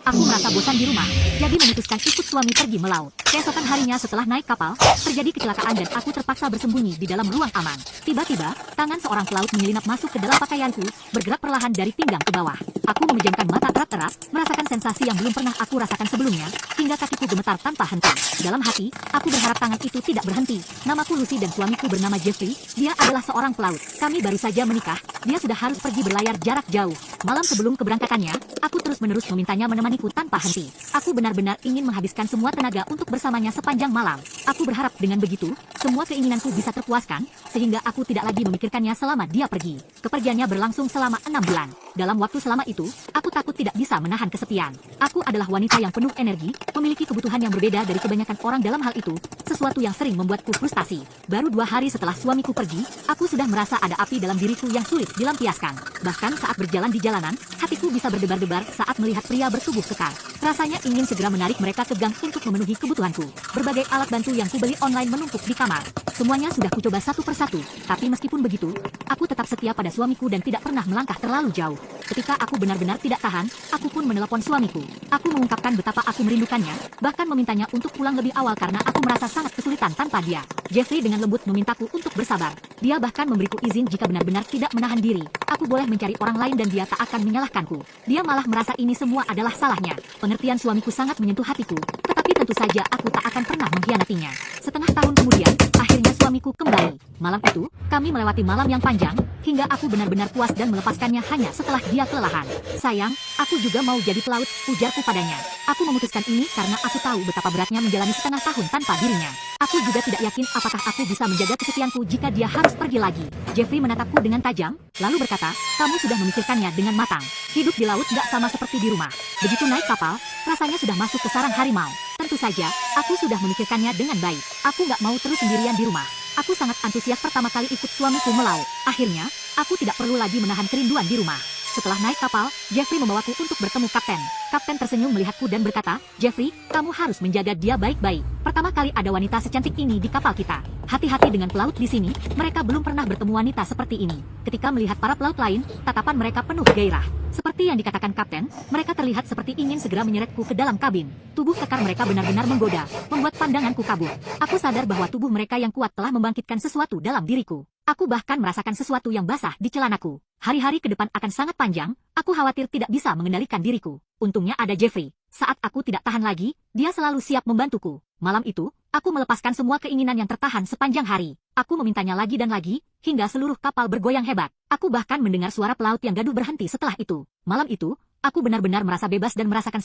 Aku merasa bosan di rumah, jadi memutuskan ikut suami pergi melaut. Keesokan harinya setelah naik kapal, terjadi kecelakaan dan aku terpaksa bersembunyi di dalam ruang aman. Tiba-tiba, tangan seorang pelaut menyelinap masuk ke dalam pakaianku, bergerak perlahan dari pinggang ke bawah. Aku memejamkan mata erat-erat, merasakan sensasi yang belum pernah aku rasakan sebelumnya, hingga kakiku gemetar tanpa henti. Dalam hati, aku berharap tangan itu tidak berhenti. Namaku Lucy dan suamiku bernama Jeffrey, dia adalah seorang pelaut. Kami baru saja menikah, dia sudah harus pergi berlayar jarak jauh. Malam sebelum keberangkatannya, aku terus-menerus memintanya menemaniku tanpa henti. Aku benar-benar ingin menghabiskan semua tenaga untuk bersamanya sepanjang malam. Aku berharap dengan begitu, semua keinginanku bisa terpuaskan, sehingga aku tidak lagi memikirkannya selama dia pergi. Kepergiannya berlangsung selama 6 bulan. Dalam waktu selama itu, aku takut tidak bisa menahan kesepian. Aku adalah wanita yang penuh energi, memiliki kebutuhan yang berbeda dari kebanyakan orang dalam hal itu, sesuatu yang sering membuatku frustasi. Baru 2 hari setelah suamiku pergi, aku sudah merasa ada api dalam diriku yang sulit dilampiaskan. Bahkan saat berjalan di jalanan, hatiku bisa berdebar-debar saat melihat pria bertubuh kekar. Rasanya ingin segera menarik mereka ke gang untuk memenuhi kebutuhanku. Berbagai alat bantu yang kubeli online menumpuk di kamar. Semuanya sudah kucoba satu persatu, tapi meskipun begitu, aku tetap setia pada suamiku dan tidak pernah melangkah terlalu jauh. Ketika aku benar-benar tidak tahan, aku pun menelepon suamiku. Aku mengungkapkan betapa aku merindukannya, bahkan memintanya untuk pulang lebih awal karena aku merasa sangat kesulitan tanpa dia. Jeffrey dengan lembut memintaku untuk bersabar. Dia bahkan memberiku izin jika benar-benar tidak menahan diri. Aku boleh mencari orang lain dan dia tak akan menyalahkanku. Dia malah merasa ini semua adalah salahnya. Pengertian suamiku sangat menyentuh hatiku, tetapi tentu saja aku tak akan pernah mengkhianatinya. Setengah tahun kemudian, akhirnya suamiku kembali. Malam itu, kami melewati malam yang panjang, hingga aku benar-benar puas dan melepaskannya hanya setelah dia kelelahan. Sayang, aku juga mau jadi pelaut, ujarku padanya. Aku memutuskan ini karena aku tahu betapa beratnya menjalani setengah tahun tanpa dirinya. Aku juga tidak yakin apakah aku bisa menjaga kesepianku jika dia harus pergi lagi. Jeffrey menatapku dengan tajam, lalu berkata, kamu sudah memikirkannya dengan matang. Hidup di laut gak sama seperti di rumah. Begitu naik kapal, rasanya sudah masuk ke sarang harimau. Tentu saja, aku sudah memikirkannya dengan baik. Aku gak mau terus sendirian di rumah. Aku sangat antusias pertama kali ikut suamiku melaut. Akhirnya, aku tidak perlu lagi menahan kerinduan di rumah. Setelah naik kapal, Jeffrey membawaku untuk bertemu kapten. Kapten tersenyum melihatku dan berkata, Jeffrey, kamu harus menjaga dia baik-baik. Pertama kali ada wanita secantik ini di kapal kita. Hati-hati dengan pelaut di sini, mereka belum pernah bertemu wanita seperti ini. Ketika melihat para pelaut lain, tatapan mereka penuh gairah. Seperti yang dikatakan kapten, mereka terlihat seperti ingin segera menyeretku ke dalam kabin. Tubuh kekar mereka benar-benar menggoda, membuat pandanganku kabur. Aku sadar bahwa tubuh mereka yang kuat telah membangkitkan sesuatu dalam diriku. Aku bahkan merasakan sesuatu yang basah di celanaku. Hari-hari ke depan akan sangat panjang, aku khawatir tidak bisa mengendalikan diriku. Untungnya ada Jeffrey. Saat aku tidak tahan lagi, dia selalu siap membantuku. Malam itu, aku melepaskan semua keinginan yang tertahan sepanjang hari. Aku memintanya lagi dan lagi, hingga seluruh kapal bergoyang hebat. Aku bahkan mendengar suara pelaut yang gaduh berhenti setelah itu. Malam itu, aku benar-benar merasa bebas dan merasakan